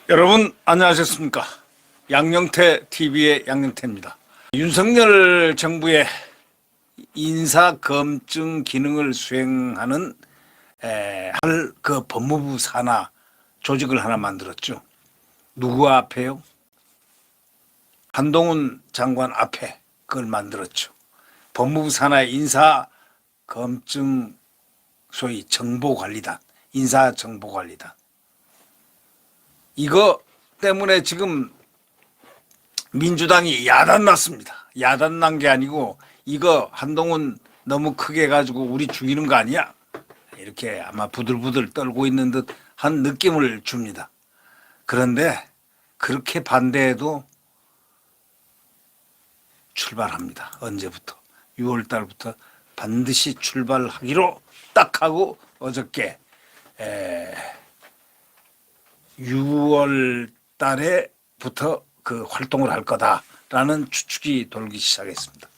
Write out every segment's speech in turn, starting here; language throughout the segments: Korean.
여러분 안녕하셨습니까? 양영태 TV의 양영태입니다. 윤석열 정부의 인사검증 기능을 수행하는 그 법무부 산하 조직을 하나 만들었죠. 누구 앞에요? 한동훈 장관 앞에 그걸 만들었죠. 법무부 산하 인사검증 소위 정보관리단, 인사정보관리단. 이거 때문에 지금 민주당이 야단 났습니다. 야단 난 게 아니고 이거 한동훈 너무 크게 가지고 우리 죽이는 거 아니야? 이렇게 아마 부들부들 떨고 있는 듯한 느낌을 줍니다. 그런데 그렇게 반대해도 출발합니다. 언제부터? 6월 달부터 반드시 출발하기로 딱 하고 어저께 6월 달에부터 그 활동을 할 거다라는 추측이 돌기 시작했습니다.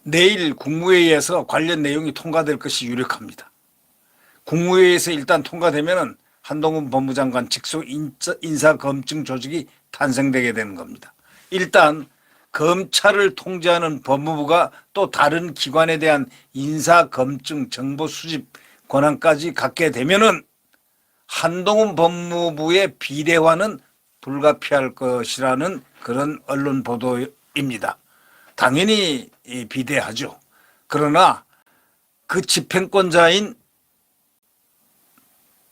내일 국무회의에서 관련 내용이 통과될 것이 유력합니다. 국무회의에서 일단 통과되면 한동훈 법무장관 직속 인사검증 조직이 탄생되게 되는 겁니다. 일단 검찰을 통제하는 법무부가 또 다른 기관에 대한 인사검증 정보 수집 권한까지 갖게 되면은 한동훈 법무부의 비대화는 불가피할 것이라는 그런 언론 보도입니다. 당연히 비대하죠. 그러나 그 집행권자인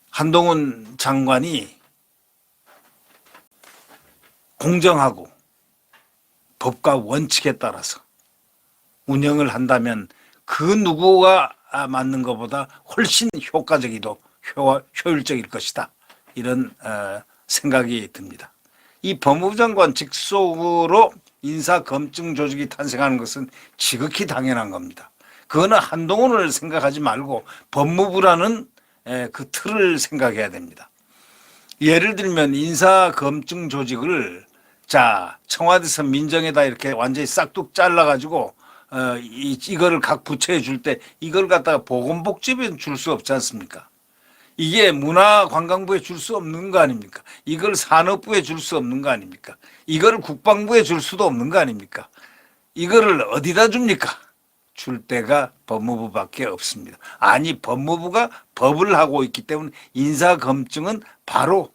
한동훈 장관이 공정하고 법과 원칙에 따라서 운영을 한다면 그 누구가 맞는 것보다 훨씬 효율적일 것이다. 이런 생각이 듭니다. 이 법무부 장관 직속으로 인사검증 조직이 탄생하는 것은 지극히 당연한 겁니다. 그거는 한동훈을 생각하지 말고 법무부라는 그 틀을 생각해야 됩니다. 예를 들면 인사검증 조직을 청와대에서 민정에다 이렇게 완전히 싹둑 잘라가지고 이거를 각 부처에 줄 때 이걸 갖다가 보건복지부에 줄 수 없지 않습니까? 이게 문화관광부에 줄 수 없는 거 아닙니까? 이걸 산업부에 줄 수 없는 거 아닙니까? 이걸 국방부에 줄 수도 없는 거 아닙니까? 이거를 어디다 줍니까? 줄 데가 법무부밖에 없습니다. 아니, 법무부가 법을 하고 있기 때문에 인사검증은 바로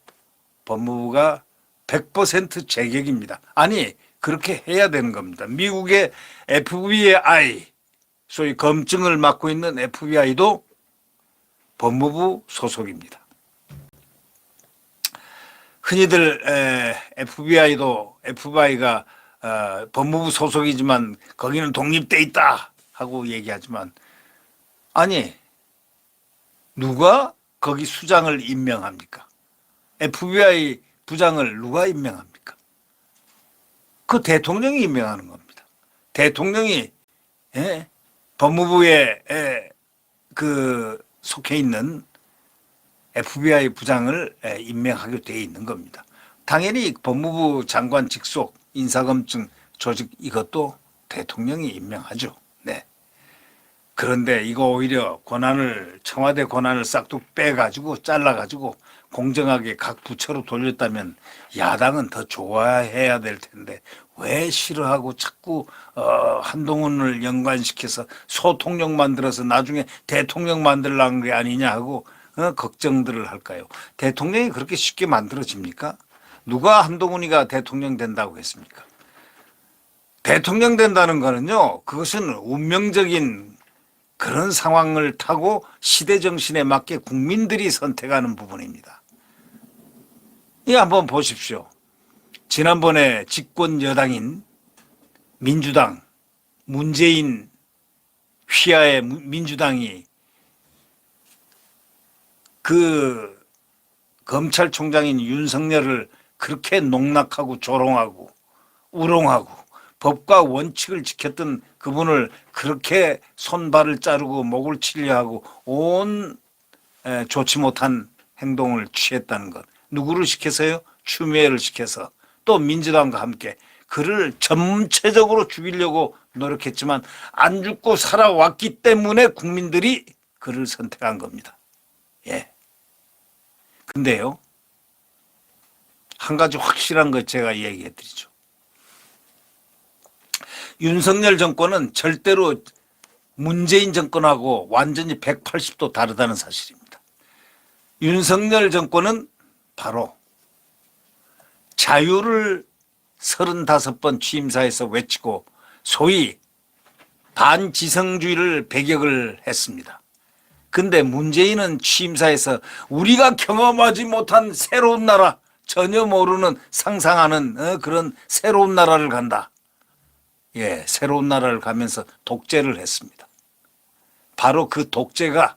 법무부가 100% 제격입니다. 아니, 그렇게 해야 되는 겁니다. 미국의 FBI, 소위 검증을 맡고 있는 FBI도 법무부 소속입니다. 흔히들 FBI가 법무부 소속이지만 거기는 독립돼 있다 하고 얘기하지만, 아니, 누가 거기 수장을 임명합니까? FBI 부장을 누가 임명합니까? 그 대통령이 임명하는 겁니다. 대통령이 법무부에 속해 있는 FBI 부장을 임명하게 되어 있는 겁니다. 당연히 법무부 장관 직속 인사검증 조직 이것도 대통령이 임명하죠. 네. 그런데 이거 오히려 청와대 권한을 싹둑 빼가지고 잘라가지고 공정하게 각 부처로 돌렸다면 야당은 더 좋아해야 될 텐데 왜 싫어하고 자꾸 한동훈을 연관시켜서 소통령 만들어서 나중에 대통령 만들라는 게 아니냐 하고 걱정들을 할까요? 대통령이 그렇게 쉽게 만들어집니까? 누가 한동훈이가 대통령 된다고 했습니까? 대통령 된다는 거는요, 그것은 운명적인 그런 상황을 타고 시대 정신에 맞게 국민들이 선택하는 부분입니다. 이거 한번 보십시오. 지난번에 집권 여당인 민주당, 문재인 휘하의 민주당이 그 검찰총장인 윤석열을 그렇게 농락하고 조롱하고 우롱하고 법과 원칙을 지켰던 그분을 그렇게 손발을 자르고 목을 치려 하고 온 좋지 못한 행동을 취했다는 것. 누구를 시켜서요? 추미애를 시켜서 또 민주당과 함께 그를 전체적으로 죽이려고 노력했지만 안 죽고 살아왔기 때문에 국민들이 그를 선택한 겁니다. 예. 근데요, 한 가지 확실한 것 제가 얘기해 드리죠. 윤석열 정권은 절대로 문재인 정권하고 완전히 180도 다르다는 사실입니다. 윤석열 정권은 바로 자유를 35번 취임사에서 외치고 소위 반지성주의를 배격을 했습니다. 근데 문재인은 취임사에서 우리가 경험하지 못한 새로운 나라, 전혀 모르는 상상하는 그런 새로운 나라를 간다. 예, 새로운 나라를 가면서 독재를 했습니다. 바로 그 독재가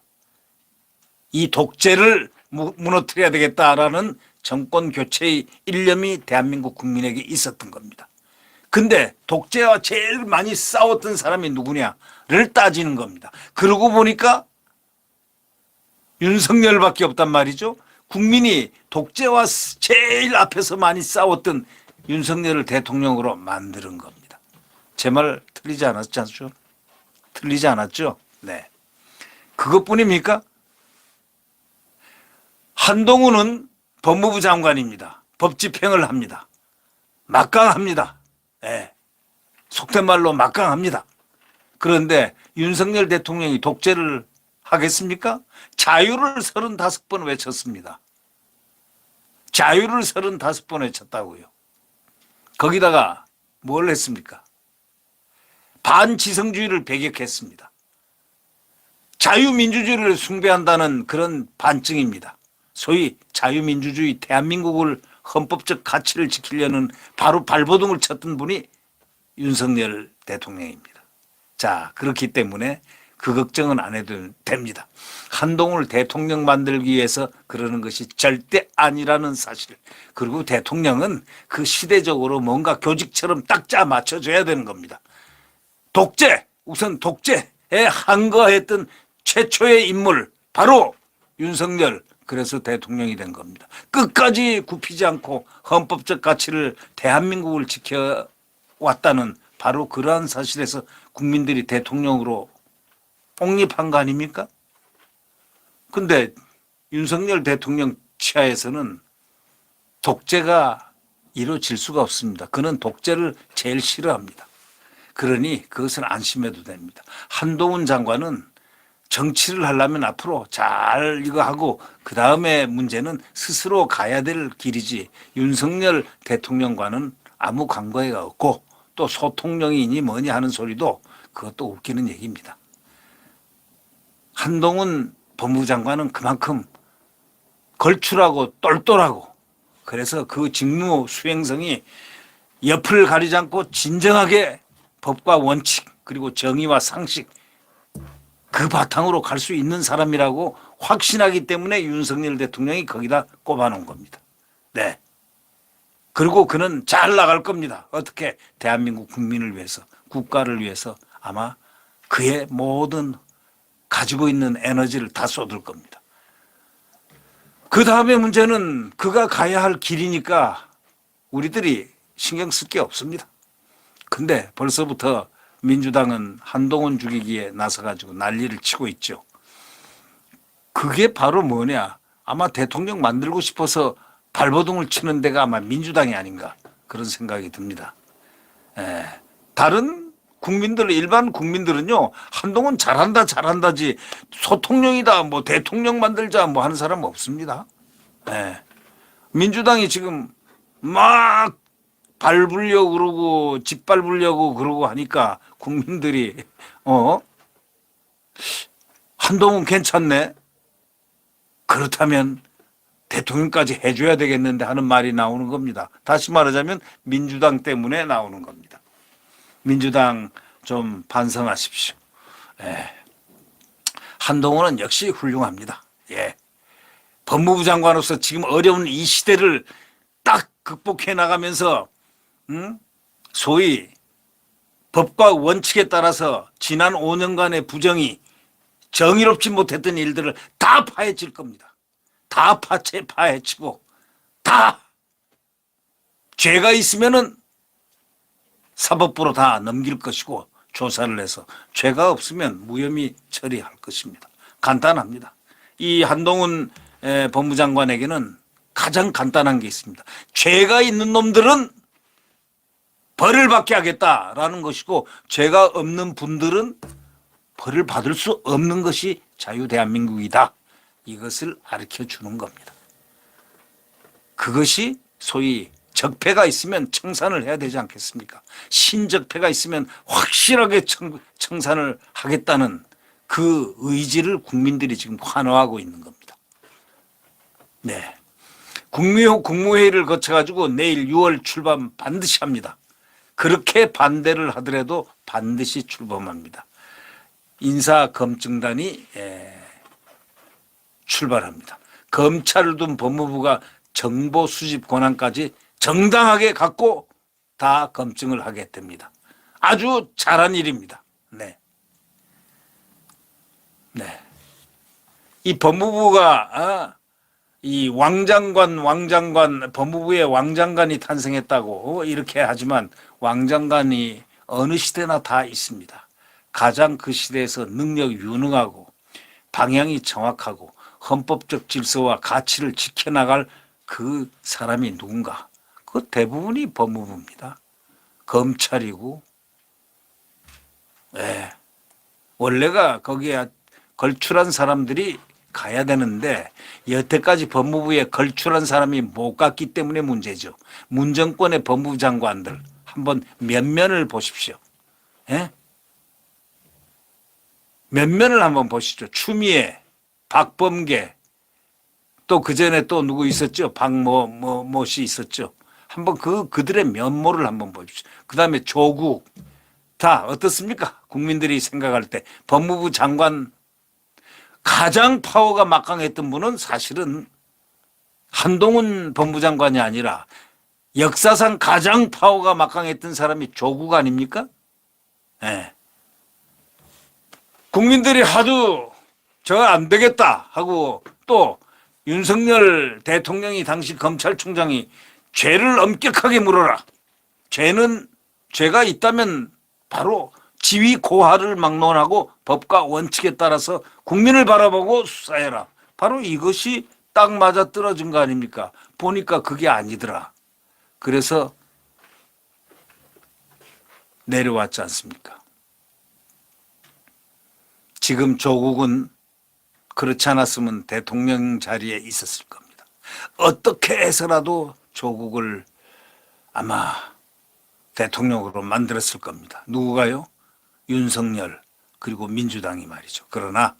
이 독재를 무너뜨려야 되겠다라는 정권 교체의 일념이 대한민국 국민에게 있었던 겁니다. 근데 독재와 제일 많이 싸웠던 사람이 누구냐를 따지는 겁니다. 그러고 보니까 윤석열밖에 없단 말이죠. 국민이 독재와 제일 앞에서 많이 싸웠던 윤석열을 대통령으로 만드는 겁니다. 제 말 틀리지 않았죠? 틀리지 않았죠? 네. 그것뿐입니까? 한동훈은 법무부 장관입니다. 법 집행을 합니다. 막강합니다. 네. 속된 말로 막강합니다. 그런데 윤석열 대통령이 독재를 하겠습니까? 자유를 35번 외쳤습니다. 자유를 35번 외쳤다고요. 거기다가 뭘 했습니까? 반지성주의를 배격했습니다. 자유민주주의를 숭배한다는 그런 반증입니다. 소위 자유민주주의 대한민국을 헌법적 가치를 지키려는 바로 발버둥을 쳤던 분이 윤석열 대통령입니다. 자, 그렇기 때문에 그 걱정은 안 해도 됩니다. 한동훈을 대통령 만들기 위해서 그러는 것이 절대 아니라는 사실. 그리고 대통령은 그 시대적으로 뭔가 교직처럼 딱 짜 맞춰줘야 되는 겁니다. 독재, 우선 독재에 항거했던 최초의 인물 바로 윤석열, 그래서 대통령이 된 겁니다. 끝까지 굽히지 않고 헌법적 가치를 대한민국을 지켜왔다는 바로 그러한 사실에서 국민들이 대통령으로 옹립한 거 아닙니까? 근데 윤석열 대통령 치하에서는 독재가 이루어질 수가 없습니다. 그는 독재를 제일 싫어합니다. 그러니 그것은 안심해도 됩니다. 한동훈 장관은 정치를 하려면 앞으로 잘 이거 하고 그 다음에 문제는 스스로 가야 될 길이지 윤석열 대통령과는 아무 관계가 없고 또 소통령이니 뭐니 하는 소리도 그것도 웃기는 얘기입니다. 한동훈 법무부 장관은 그만큼 걸출하고 똘똘하고 그래서 그 직무 수행성이 옆을 가리지 않고 진정하게 법과 원칙 그리고 정의와 상식 그 바탕으로 갈 수 있는 사람이라고 확신하기 때문에 윤석열 대통령이 거기다 꼽아놓은 겁니다. 네. 그리고 그는 잘 나갈 겁니다. 어떻게? 대한민국 국민을 위해서, 국가를 위해서 아마 그의 모든 가지고 있는 에너지를 다 쏟을 겁니다. 그 다음에 문제는 그가 가야 할 길이니까 우리들이 신경 쓸 게 없습니다. 근데 벌써부터 민주당은 한동훈 죽이기에 나서가지고 난리를 치고 있죠. 그게 바로 뭐냐? 아마 대통령 만들고 싶어서 발버둥을 치는 데가 아마 민주당이 아닌가 그런 생각이 듭니다. 다른 국민들, 일반 국민들은요, 한동훈 잘한다지 소통령이다, 뭐 대통령 만들자 뭐 하는 사람 없습니다. 민주당이 지금 막 밟으려고 그러고 짓밟으려고 그러고 하니까 국민들이 한동훈 괜찮네. 그렇다면 대통령까지 해줘야 되겠는데 하는 말이 나오는 겁니다. 다시 말하자면 민주당 때문에 나오는 겁니다. 민주당 좀 반성하십시오. 한동훈은 역시 훌륭합니다. 법무부 장관으로서 지금 어려운 이 시대를 딱 극복해 나가면서 소위 법과 원칙에 따라서 지난 5년간의 부정이 정의롭지 못했던 일들을 다 파헤칠 겁니다. 다 파헤치고 다 죄가 있으면은 사법부로 다 넘길 것이고 조사를 해서 죄가 없으면 무혐의 처리할 것입니다. 간단합니다. 이 한동훈 법무장관에게는 가장 간단한 게 있습니다. 죄가 있는 놈들은 벌을 받게 하겠다라는 것이고 죄가 없는 분들은 벌을 받을 수 없는 것이 자유대한민국이다. 이것을 가르쳐 주는 겁니다. 그것이 소위 적폐가 있으면 청산을 해야 되지 않겠습니까? 신적폐가 있으면 확실하게 청산을 하겠다는 그 의지를 국민들이 지금 환호하고 있는 겁니다. 네. 국무회의를 거쳐가지고 내일 6월 출범 반드시 합니다. 그렇게 반대를 하더라도 반드시 출범합니다. 인사검증단이 출발합니다. 검찰을 둔 법무부가 정보 수집 권한까지 정당하게 갖고 다 검증을 하게 됩니다. 아주 잘한 일입니다. 네. 네. 이 법무부가 이 왕장관 법무부의 왕장관이 탄생했다고 이렇게 하지만 왕장관이 어느 시대나 다 있습니다. 가장 그 시대에서 능력 유능하고 방향이 정확하고 헌법적 질서와 가치를 지켜나갈 그 사람이 누군가? 그 대부분이 법무부입니다. 검찰이고, 원래가 거기에 걸출한 사람들이 가야 되는데 여태까지 법무부에 걸출한 사람이 못 갔기 때문에 문제죠. 문정권의 법무부 장관들 한번 면면을 보십시오. 면면을 한번 보시죠. 추미애, 박범계, 또 그전에 또 누구 있었죠? 박모 씨 있었죠. 한번 그들의 면모를 한번 보십시오. 그 다음에 조국, 다 어떻습니까? 국민들이 생각할 때 법무부 장관 가장 파워가 막강했던 분은 사실은 한동훈 법무장관이 아니라 역사상 가장 파워가 막강했던 사람이 조국 아닙니까? 네. 국민들이 하도 저 안 되겠다 하고 또 윤석열 대통령이 당시 검찰총장이 죄를 엄격하게 물어라. 죄가 있다면 바로 지위 고하를 막론하고 법과 원칙에 따라서 국민을 바라보고 수사해라. 바로 이것이 딱 맞아 떨어진 거 아닙니까? 보니까 그게 아니더라. 그래서 내려왔지 않습니까? 지금 조국은 그렇지 않았으면 대통령 자리에 있었을 겁니다. 어떻게 해서라도 조국을 아마 대통령으로 만들었을 겁니다. 누구가요? 윤석열 그리고 민주당이 말이죠. 그러나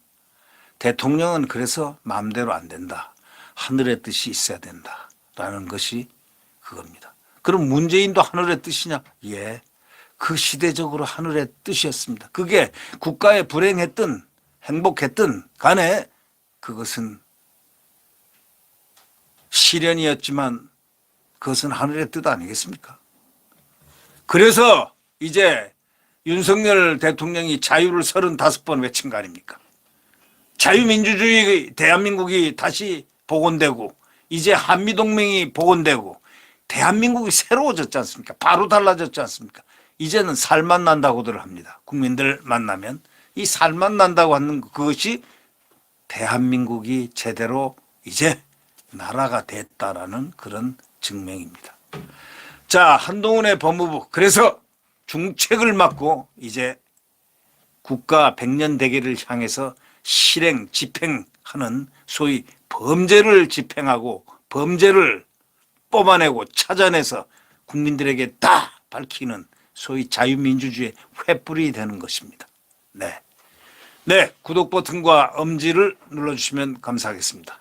대통령은 그래서 마음대로 안 된다. 하늘의 뜻이 있어야 된다라는 것이 그겁니다. 그럼 문재인도 하늘의 뜻이냐? 예. 그 시대적으로 하늘의 뜻이었습니다. 그게 국가에 불행했든 행복했든 간에 그것은 시련이었지만 그것은 하늘의 뜻 아니겠습니까? 그래서 이제 윤석열 대통령이 자유를 35번 외친 거 아닙니까? 자유민주주의 대한민국이 다시 복원되고 이제 한미동맹이 복원되고 대한민국이 새로워졌지 않습니까? 바로 달라졌지 않습니까? 이제는 살만 난다고들 합니다. 국민들 만나면 이 살만 난다고 하는 그것이 대한민국이 제대로 이제 나라가 됐다라는 그런 증명입니다. 자, 한동훈의 법무부 그래서 중책을 맡고 이제 국가 100년 대계를 향해서 실행, 집행하는 소위 범죄를 집행하고 범죄를 뽑아내고 찾아내서 국민들에게 다 밝히는 소위 자유민주주의의 횃불이 되는 것입니다. 네. 네, 구독 버튼과 엄지를 눌러주시면 감사하겠습니다.